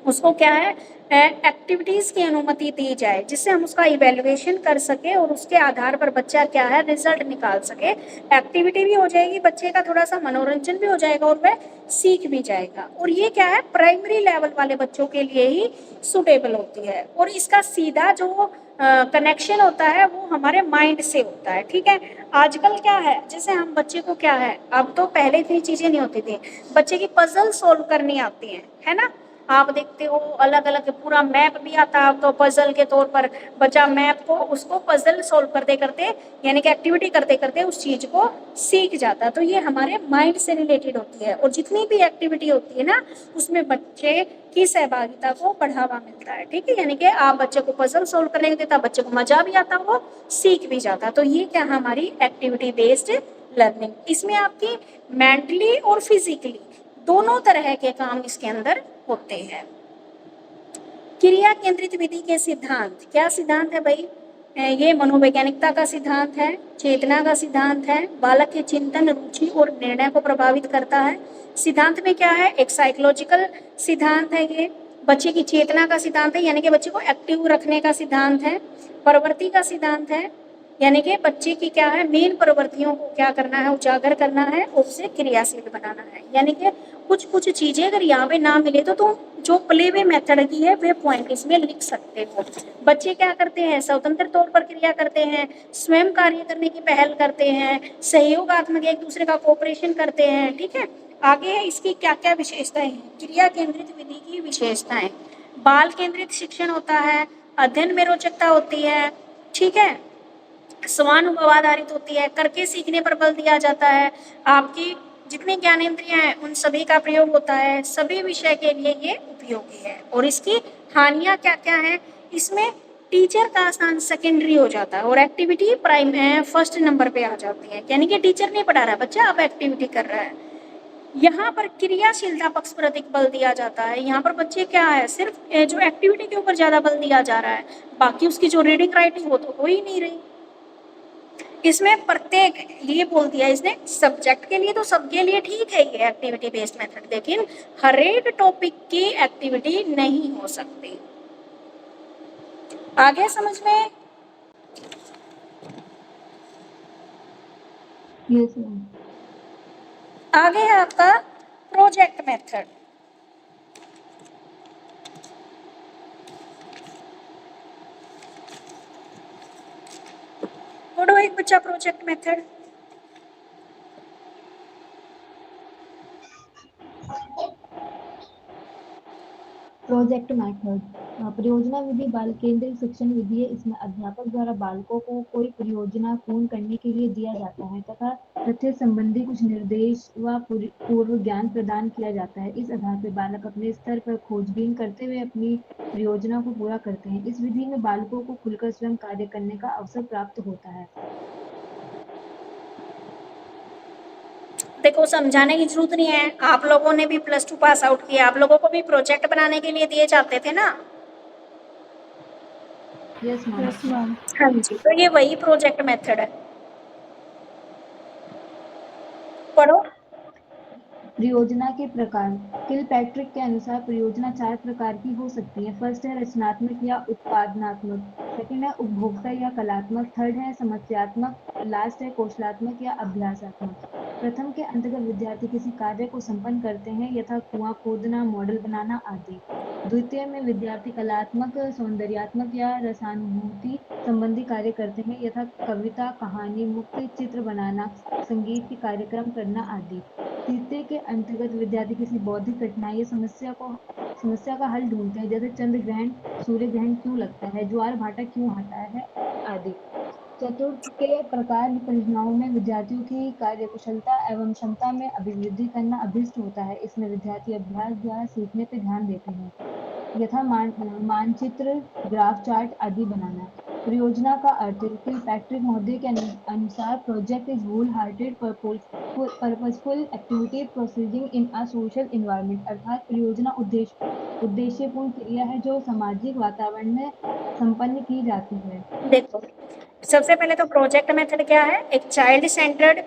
उसको क्या है एक्टिविटीज की अनुमति दी जाए, जिससे हम उसका इवेल्युएशन कर सके और उसके आधार पर बच्चा क्या है रिजल्ट निकाल सके। एक्टिविटी भी हो जाएगी, बच्चे का थोड़ा सा मनोरंजन भी हो जाएगा और वह सीख भी जाएगा, और ये क्या है प्राइमरी लेवल वाले बच्चों के लिए ही सुटेबल होती है, और इसका सीधा जो कनेक्शन होता है वो हमारे माइंड से होता है, ठीक है। आजकल क्या है, जैसे हम बच्चे को क्या है, अब तो पहले इतनी चीजें नहीं होती थी, बच्चे की पजल सोल्व करनी आती है ना। आप देखते हो अलग अलग पूरा मैप भी आता है, तो पजल के तौर पर बच्चा मैप को उसको पजल सोल्व करते करते यानी कि एक्टिविटी करते करते उस चीज को सीख जाता है, तो ये हमारे माइंड से रिलेटेड होती है, और जितनी भी एक्टिविटी होती है ना उसमें बच्चे की सहभागिता को बढ़ावा मिलता है, ठीक है। यानी कि आप बच्चे को पजल सोल्व करने देता, बच्चे को मजा भी आता, वो सीख भी जाता, तो ये क्या हमारी एक्टिविटी बेस्ड लर्निंग। इसमें आपकी मेंटली और फिजिकली दोनों तरह के काम इसके अंदर होते हैं। क्रिया केंद्रित विधि के सिद्धांत, क्या सिद्धांत है भाई, ये मनोवैज्ञानिकता का सिद्धांत है, चेतना का सिद्धांत है, बालक के चिंतन रुचि और निर्णय को प्रभावित करता है। सिद्धांत में क्या है, एक साइकोलॉजिकल सिद्धांत है, ये बच्चे की चेतना का सिद्धांत है, यानी कि बच्चे को एक्टिव रखने का सिद्धांत है। प्रवृत्ति का सिद्धांत है, यानी कि बच्चे की क्या है मेन प्रवृत्तियों को क्या करना है उजागर करना है और उसे क्रियाशील बनाना है, यानी कि कुछ कुछ चीजें अगर यहाँ पे ना मिले तो तुम जो प्ले वे मेथड की है वे पॉइंट इसमें लिख सकते हो। बच्चे क्या करते हैं, स्वतंत्र तौर पर क्रिया करते हैं, स्वयं कार्य करने की पहल करते हैं, सहयोगात्मक एक दूसरे का कोऑपरेशन करते हैं, ठीक है। आगे है इसकी क्या क्या विशेषताएं हैं, क्रिया केंद्रित विधि की विशेषताएं, बाल केंद्रित शिक्षण होता है, अध्ययन में रोचकता होती है, ठीक है, स्वानुभव आधारित होती है, करके सीखने पर बल दिया जाता है, आपकी जितनी ज्ञानेंद्रियां हैं उन सभी का प्रयोग होता है, सभी विषय के लिए ये उपयोगी है। और इसकी हानियां क्या क्या है, इसमें टीचर का स्थान सेकेंडरी हो जाता है और एक्टिविटी प्राइम फर्स्ट नंबर पे आ जाती है, यानी कि टीचर नहीं पढ़ा रहा है, बच्चा अब एक्टिविटी कर रहा है। यहाँ पर क्रियाशीलता पक्ष पर अधिक बल दिया जाता है, यहाँ पर बच्चे क्या है सिर्फ जो एक्टिविटी के ऊपर ज्यादा बल दिया जा रहा है, बाकी उसकी जो रीडिंग राइटिंग वो तो हो ही नहीं रही। इसमें प्रत्येक ये बोल दिया इसने सब्जेक्ट के लिए तो सबके लिए ठीक है ये एक्टिविटी बेस्ड मेथड, लेकिन हर एक टॉपिक की एक्टिविटी नहीं हो सकती। आगे समझ में, यस मैम। आगे है आपका प्रोजेक्ट मेथड। पढ़ो एक बच्चा प्रोजेक्ट मेथड। प्रोजेक्ट मेथड परियोजना विधि बाल केंद्रित शिक्षण विधि है। इसमें अध्यापक द्वारा बालकों को कोई परियोजना पूर्ण करने के लिए दिया जाता है तथा तथ्य संबंधी कुछ निर्देश व पूर्व ज्ञान प्रदान किया जाता है। इस आधार पर बालक अपने स्तर पर खोजबीन करते हुए अपनी परियोजना को पूरा करते हैं। इस विधि में बालकों को खुलकर स्वयं कार्य करने का अवसर प्राप्त होता है। देखो समझाने की जरूरत नहीं है, आप लोगों ने भी +2 पास आउट किया, आप लोगों को भी प्रोजेक्ट बनाने के लिए दिए जाते थे ना। Yes ma'am. हाँ जी, तो ये वही प्रोजेक्ट मेथड है, पढ़ो। परियोजना के प्रकार। किलपैट्रिक के अनुसार परियोजना 4 प्रकार की हो सकती है। फर्स्ट है रचनात्मक या उत्पादनात्मक, सेकंड है उपभोक्ता या कलात्मक, थर्ड है समस्यात्मक, लास्ट है कौशलात्मक या अभ्यासात्मक। प्रथम के अंतर्गत विद्यार्थी किसी कार्य को संपन्न करते हैं, यथा कुआं खोदना, मॉडल बनाना आदि। द्वितीय में विद्यार्थी कलात्मक, सौंदर्यात्मक या रसानुभूति संबंधी कार्य करते हैं, यथा कविता, कहानी, मुक्त चित्र बनाना, संगीत के कार्यक्रम करना आदि। तृतीय के अंतर्गत विद्यार्थी किसी बौद्धिक कठिनाई या समस्या का हल ढूंढते हैं, जैसे चंद्र ग्रहण, सूर्य ग्रहण क्यों लगता है, ज्वार भाटा क्यों आता है आदि। चतुर्थ के प्रकार परियोजनाओं में विद्यार्थियों की कार्यकुशलता एवं क्षमता में अभिवृद्धि करना अभिष्ट होता है। इसमें विद्यार्थी अभ्यास द्वारा सीखने पर ध्यान देते हैं, यथा मानचित्र, ग्राफ चार्ट आदि बनाना। परियोजना का अर्थ पैट्रिक महोदय के अनुसार project is whole hearted purposeful activity proceeding in a social environment, अर्थात परियोजना उद्देश्यपूर्ण क्रिया है जो सामाजिक वातावरण में संपन्न की जाती है। देखो, सबसे पहले तो प्रोजेक्ट मेथड क्या है, एक चाइल्ड सेंटर्ड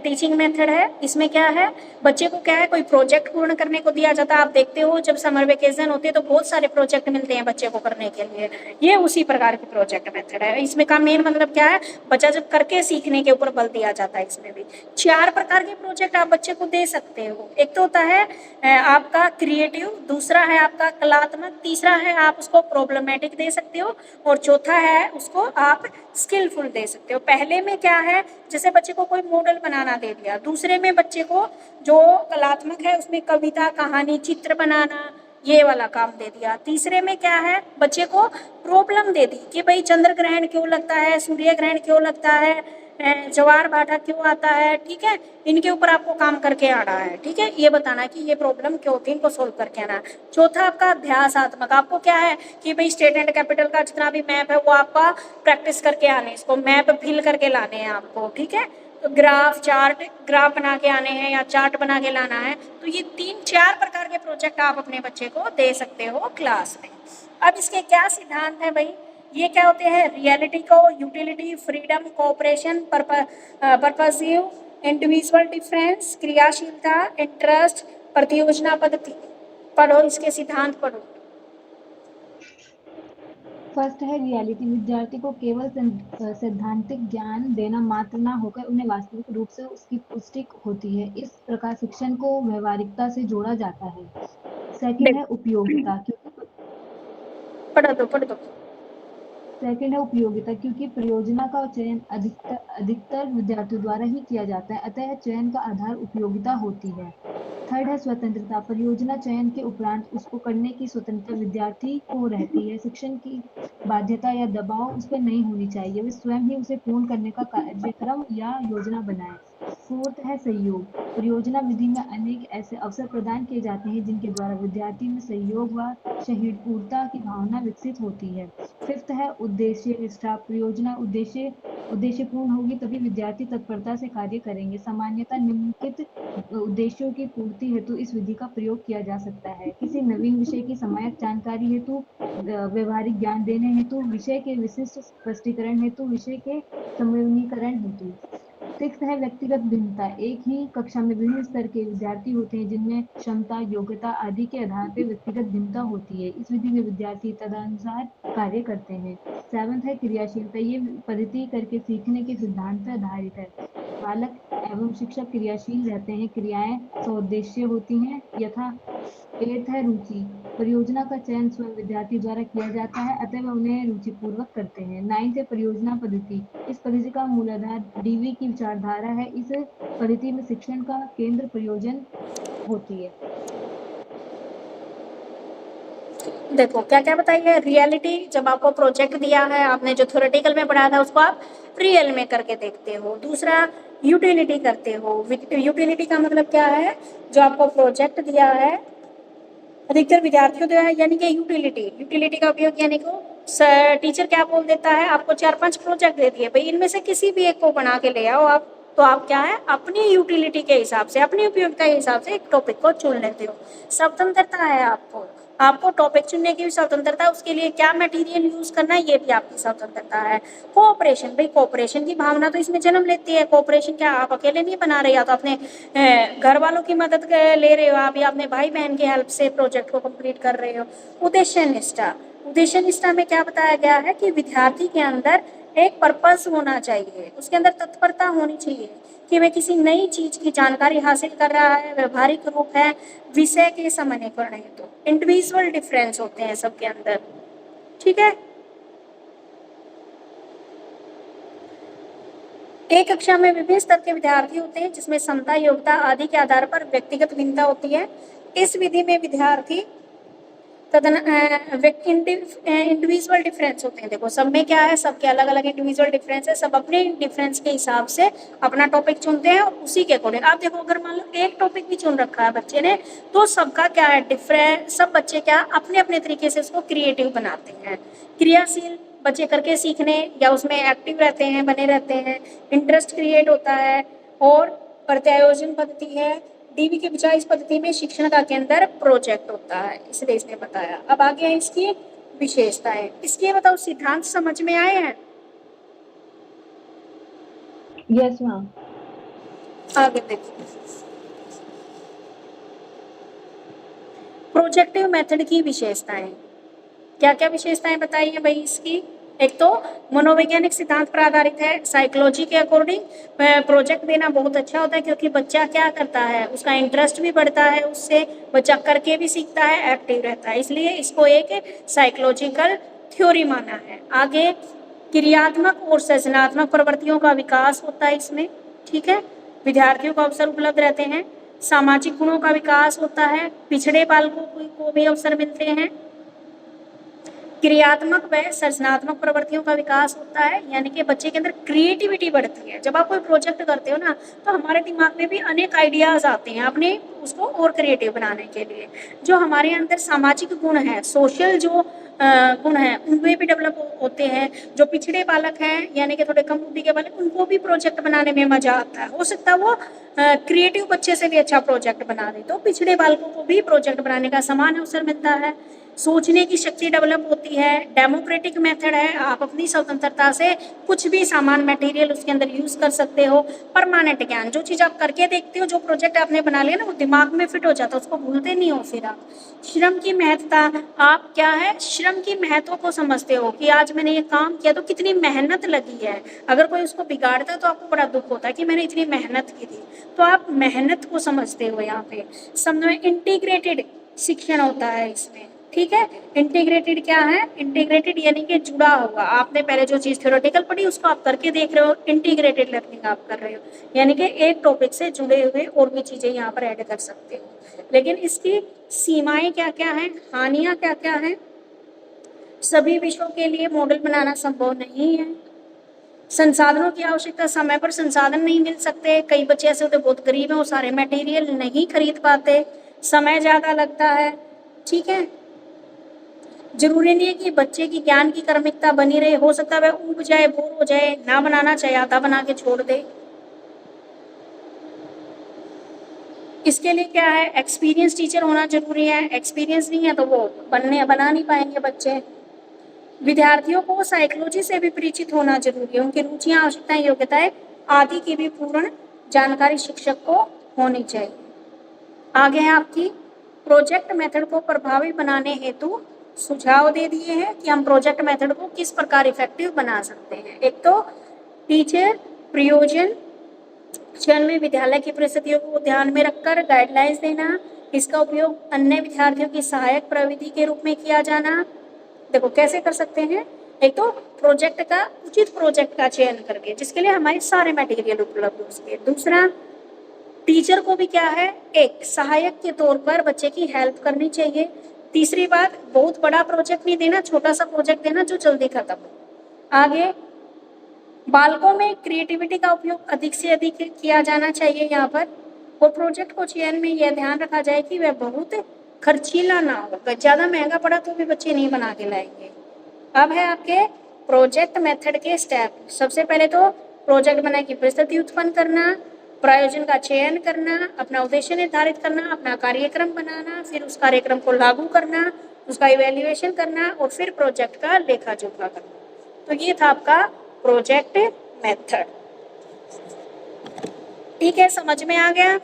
टीचिंग मेथड है। इसमें क्या है, बच्चे को क्या है, कोई प्रोजेक्ट पूर्ण करने को दिया जाता है। आप देखते हो जब समर वेकेशन होती है तो बहुत सारे प्रोजेक्ट मिलते हैं बच्चे को करने के लिए, ये उसी प्रकार की प्रोजेक्ट मेथड है। इसमें का मेन मतलब क्या है, बच्चा जब करके सीखने के ऊपर बल दिया जाता है। इसमें भी 4 प्रकार के प्रोजेक्ट आप बच्चे को दे सकते हो। एक तो होता है आपका क्रिएटिव, दूसरा है आपका कलात्मक, तीसरा है आप उसको प्रॉब्लमेटिक दे सकते हो, और चौथा है उसको आप स्किलफुल दे सकते हो। पहले में क्या है, जैसे बच्चे को कोई मॉडल बनाना दे दिया, दूसरे में बच्चे को जो कलात्मक है उसमें कविता, कहानी, चित्र बनाना, ये वाला काम दे दिया। तीसरे में क्या है, बच्चे को प्रॉब्लम दे दी कि भाई चंद्र ग्रहण क्यों लगता है, सूर्य ग्रहण क्यों लगता है, ज्वार भाटा क्यों आता है, ठीक है, इनके ऊपर आपको काम करके आना है, ठीक है, ये बताना कि ये प्रॉब्लम क्यों होती है, इनको सोल्व करके आना है। चौथा आपका अभ्यासात्मक, आपको क्या है कि भाई स्टेट एंड कैपिटल का जितना भी मैप है वो आपका प्रैक्टिस करके आने, इसको मैप फिल करके लाने हैं आपको, ठीक है। तो ग्राफ बना के आने हैं या चार्ट बना के लाना है। तो ये 3-4 प्रकार के प्रोजेक्ट आप अपने बच्चे को दे सकते हो क्लास में। अब इसके क्या सिद्धांत है भाई, ये क्या होते हैं, रियलिटी को, utility, freedom, cooperation, purposive, individual difference, क्रियाशीलता, इंटरेस्ट, प्रतियोजना पद्धति। पढ़ो, इसके सिद्धांत पढ़ो। फर्स्ट है रियलिटी। विद्यार्थी को केवल सैद्धांतिक ज्ञान देना मात्र न होकर उन्हें वास्तविक रूप से उसकी पुष्टि होती है। इस प्रकार शिक्षण को व्यवहारिकता से जोड़ा जाता है। सेकंड है उपयोगिता, पढ़ दो। सेकंड है उपयोगिता, क्योंकि परियोजना का चयन अधिकतर विद्यार्थियों द्वारा ही किया जाता है, अतः चयन का आधार उपयोगिता होती है। थर्ड है स्वतंत्रता। परियोजना चयन के उपरांत उसको करने की स्वतंत्रता विद्यार्थी को रहती है। शिक्षण की बाध्यता या दबाव उस पर नहीं होनी चाहिए, वे स्वयं ही उसे पूर्ण करने का कार्यक्रम या योजना बनाए। फोर्थ है सहयोग। परियोजना विधि में अनेक ऐसे अवसर प्रदान किए जाते हैं जिनके द्वारा विद्यार्थी में सहयोग व सहिष्णुता की भावना विकसित होती है। फिफ्थ है उद्देश्य निष्ठा। परियोजना उद्देश्यपूर्ण होगी तभी विद्यार्थी तत्परता से कार्य करेंगे। सामान्यतः निम्नलिखित उद्देश्यों की पूर्ति हेतु इस विधि का प्रयोग किया जा सकता है। किसी नवीन विषय की सम्यक जानकारी हेतु, व्यवहारिक ज्ञान देने हेतु, विषय के विशिष्ट स्पष्टीकरण हेतु, विषय के समन्वयीकरण हेतु। सिक्स्थ है व्यक्तिगत भिन्नता। एक ही कक्षा में विभिन्न स्तर के विद्यार्थी होते हैं जिनमें क्षमता, योग्यता आदि के आधार पर व्यक्तिगत भिन्नता होती है। इस विधि में विद्यार्थी तदनुसार कार्य करते हैं। सेवंथ है क्रियाशीलता। ये पद्धति करके सीखने के सिद्धांत पर आधारित है। बालक एवं शिक्षक क्रियाशील रहते हैं, क्रियाएं सौद्देश्य होती हैं, यथा। एट्थ है रुचि। परियोजना का चयन स्वयं विद्यार्थी द्वारा किया जाता है, अतः वह उन्हें रुचिपूर्वक करते हैं। नाइन्थ है परियोजना पद्धति। इस पद्धति का मूलाधार डीवी की विचारधारा है। इस पद्धति में शिक्षण का केंद्र प्रयोजन होती है। देखो क्या क्या बताइए, रियलिटी, जब आपको प्रोजेक्ट दिया है, आपने जो थ्योरेटिकल में पढ़ा था उसको आप रियल में करके देखते हो। दूसरा यूटिलिटी करते हो। यूटिलिटी का मतलब क्या है, जो आपको प्रोजेक्ट दिया है अधिकतर विद्यार्थियों द्वारा, यानी कि यूटिलिटी का उपयोग, यानी को टीचर क्या बोल देता है, आपको 4-5 प्रोजेक्ट दे दिए, भाई इनमें से किसी भी एक को बना के ले आओ आप, तो आप क्या है अपनी यूटिलिटी के हिसाब से, अपनी उपयोगिता के हिसाब से एक टॉपिक को चुन लेते हो। स्वतंत्रता है आपको, आपको टॉपिक चुनने की भी स्वतंत्रता, उसके लिए क्या मटेरियल यूज करना है ये भी आपकी स्वतंत्रता है। कोऑपरेशन, भाई कोऑपरेशन की भावना तो इसमें जन्म लेती है। कोऑपरेशन क्या आप अकेले नहीं बना रहे, या तो अपने घर वालों की मदद ले रहे हो आप, या अपने भाई बहन की हेल्प से प्रोजेक्ट को कंप्लीट कर रहे हो। उद्देश्य निष्ठा, उद्देश्य निष्ठा में क्या बताया गया है कि विद्यार्थी के अंदर एक पर्पस होना चाहिए, उसके अंदर तत्परता होनी चाहिए कि वह किसी नई चीज की जानकारी हासिल कर रहा है, व्यवहारिक रूप है, विषय के समझने कर रहे हैं। तो इंडिविजुअल डिफरेंस होते हैं सबके अंदर, ठीक है। एक कक्षा में विभिन्न स्तर के विद्यार्थी होते हैं जिसमें क्षमता, योग्यता आदि के आधार पर व्यक्तिगत भिन्नता होती है। इस विधि में विद्यार्थी इंडिविजुअल डिफरेंस होते हैं। देखो सब में क्या है, सबके अलग अलग इंडिविजुअल डिफरेंस है, सब अपने डिफरेंस के हिसाब से अपना टॉपिक चुनते हैं और उसी के अकॉर्डिंग। आप देखो अगर मान लो एक टॉपिक भी चुन रखा है बच्चे ने, तो सबका क्या है डिफरेंट, सब बच्चे क्या अपने अपने तरीके से उसको क्रिएटिव बनाते हैं। क्रियाशील बच्चे करके सीखने या उसमें एक्टिव रहते हैं, बने रहते हैं, इंटरेस्ट क्रिएट होता है। और प्रत्यायोजन पद्धति है, डीवी के बजाय इस पद्धति में शिक्षण का केंद्र प्रोजेक्ट होता है, इसलिए इसने बताया। अब आगे है इसकी विशेषताएं, इसके बताओ सिद्धांत समझ में आए हैं? Yes ma'am. आगे देखिए, प्रोजेक्टिव मेथड की विशेषताएं, क्या क्या विशेषताएं बताइए भाई इसकी। एक तो मनोवैज्ञानिक सिद्धांत पर आधारित है, साइकोलॉजी के अकॉर्डिंग प्रोजेक्ट देना बहुत अच्छा होता है, क्योंकि बच्चा क्या करता है उसका इंटरेस्ट भी बढ़ता है, उससे बच्चा करके भी सीखता है, एक्टिव रहता है, इसलिए इसको एक साइकोलॉजिकल थ्योरी माना है। आगे क्रियात्मक और सृजनात्मक प्रवृत्तियों का विकास होता है इसमें, ठीक है, विद्यार्थियों को अवसर उपलब्ध रहते हैं। सामाजिक गुणों का विकास होता है, पिछड़े बालकों को भी अवसर मिलते हैं। क्रियात्मक व सृजनात्मक प्रवृत्तियों का विकास होता है, यानी कि बच्चे के अंदर क्रिएटिविटी बढ़ती है। जब आप कोई प्रोजेक्ट करते हो ना, तो हमारे दिमाग में भी अनेक आइडियाज आते हैं अपने उसको और क्रिएटिव बनाने के लिए। जो हमारे अंदर सामाजिक गुण है, सोशल जो गुण है, उनमें भी डेवलप होते हैं। जो पिछड़े बालक हैं यानी कि थोड़े कम बुद्धि के बालक, उनको भी प्रोजेक्ट बनाने में मजा आता है। हो सकता है वो क्रिएटिव बच्चे से भी अच्छा प्रोजेक्ट बना दे, तो पिछड़े बालकों को भी प्रोजेक्ट बनाने का समान अवसर मिलता है। सोचने की शक्ति डेवलप होती है। डेमोक्रेटिक मेथड है, आप अपनी स्वतंत्रता से कुछ भी सामान मटेरियल उसके अंदर यूज कर सकते हो। परमानेंट ज्ञान, जो चीज आप करके देखते हो, जो प्रोजेक्ट आपने बना लिया ना, वो दिमाग में फिट हो जाता है, उसको भूलते नहीं हो फिर आप। श्रम की महत्ता, आप क्या है श्रम की महत्व को समझते हो कि आज मैंने ये काम किया तो कितनी मेहनत लगी है। अगर कोई उसको बिगाड़ता है तो आपको बड़ा दुख होता है कि मैंने इतनी मेहनत की थी, तो आप मेहनत को समझते हो यहाँ पे। समझो इंटीग्रेटेड शिक्षण होता है इसमें, ठीक है। इंटीग्रेटेड क्या है, इंटीग्रेटेड यानी कि जुड़ा हुआ। आपने पहले जो चीज थ्योरेटिकल पढ़ी उसको आप करके देख रहे हो, इंटीग्रेटेड लर्निंग आप कर रहे हो, यानी कि एक टॉपिक से जुड़े हुए और भी चीजें यहाँ पर ऐड कर सकते हो। लेकिन इसकी सीमाएं क्या क्या हैं, हानियां क्या क्या हैं। सभी विषयों के लिए मॉडल बनाना संभव नहीं है। संसाधनों की आवश्यकता, समय पर संसाधन नहीं मिल सकते। कई बच्चे ऐसे होते बहुत गरीब हैं, वो सारे मटेरियल नहीं खरीद पाते, समय ज्यादा लगता है, ठीक है। जरूरी नहीं है कि बच्चे की ज्ञान की क्रमिकता बनी रहे, हो सकता है वह ऊब जाए, बोर हो जाए, ना बनाना चाहे आधा बना के छोड़ दे। इसके लिए क्या है, एक्सपीरियंस टीचर होना जरूरी है। एक्सपीरियंस नहीं है तो वो बना नहीं पाएंगे बच्चे। विद्यार्थियों को साइकोलॉजी से भी परिचित होना जरूरी है। उनकी रुचियां, आवश्यकताएं, योग्यताएं आदि की भी पूर्ण जानकारी शिक्षक को होनी चाहिए। आगे है आपकी प्रोजेक्ट मेथड को प्रभावी बनाने हेतु सुझाव दे दिए हैं कि हम प्रोजेक्ट मेथड को किस प्रकार इफेक्टिव बना सकते हैं। एक तो टीचर प्रयोजन चयन में विद्यालय की परिस्थितियों को ध्यान में रखकर गाइडलाइंस देना, इसका उपयोग अन्य विद्यार्थियों की सहायक प्रविधि के रूप में किया जाना। देखो कैसे कर सकते हैं, एक तो प्रोजेक्ट का उचित प्रोजेक्ट का चयन करके जिसके लिए हमारे सारे मटेरियल उपलब्ध हो सके। दूसरा, टीचर को भी क्या है, एक सहायक के तौर पर बच्चे की हेल्प करनी चाहिए। तीसरी बात, बहुत बड़ा प्रोजेक्ट नहीं देना, छोटा सा प्रोजेक्ट देना जो जल्दी खत्म हो। आगे बालकों में क्रिएटिविटी का उपयोग अधिक से अधिक किया जाना चाहिए यहाँ पर। और प्रोजेक्ट को चयन में यह ध्यान रखा जाए कि वह बहुत खर्चीला ना हो, ज्यादा महंगा पड़ा तो भी बच्चे नहीं बना के लाएंगे। अब है आपके प्रोजेक्ट मेथड के स्टेप। सबसे पहले तो प्रोजेक्ट बनाने की परिस्थिति उत्पन्न करना, प्रायोजन का चयन करना, अपना उद्देश्य निर्धारित करना, अपना कार्यक्रम बनाना, फिर उस कार्यक्रम को लागू करना, उसका इवेल्युएशन करना और फिर प्रोजेक्ट का लेखा जोखा करना। तो ये था आपका प्रोजेक्ट मेथड। ठीक है, समझ में आ गया?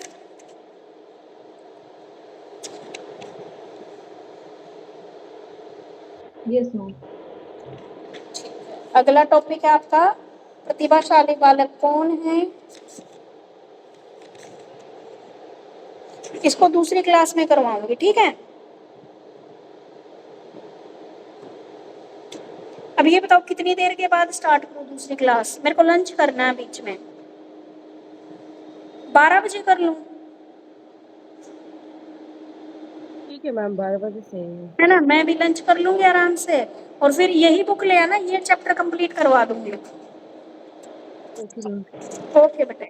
Yes ma'am. अगला टॉपिक है आपका प्रतिभाशाली बालक कौन है। इसको दूसरी क्लास में करवाऊंगी, ठीक है। अब ये बताओ कितनी देर के बाद स्टार्ट करूं दूसरी क्लास? मेरे को लंच करना है बीच में, 12 बजे कर लूं? ठीक है मैम, 12 बजे से है ना, मैं भी लंच कर लूंगी आराम से और फिर यही बुक ले आना, ये चैप्टर कंप्लीट करवा दूंगी। Okay ma'am. ओके बेटा।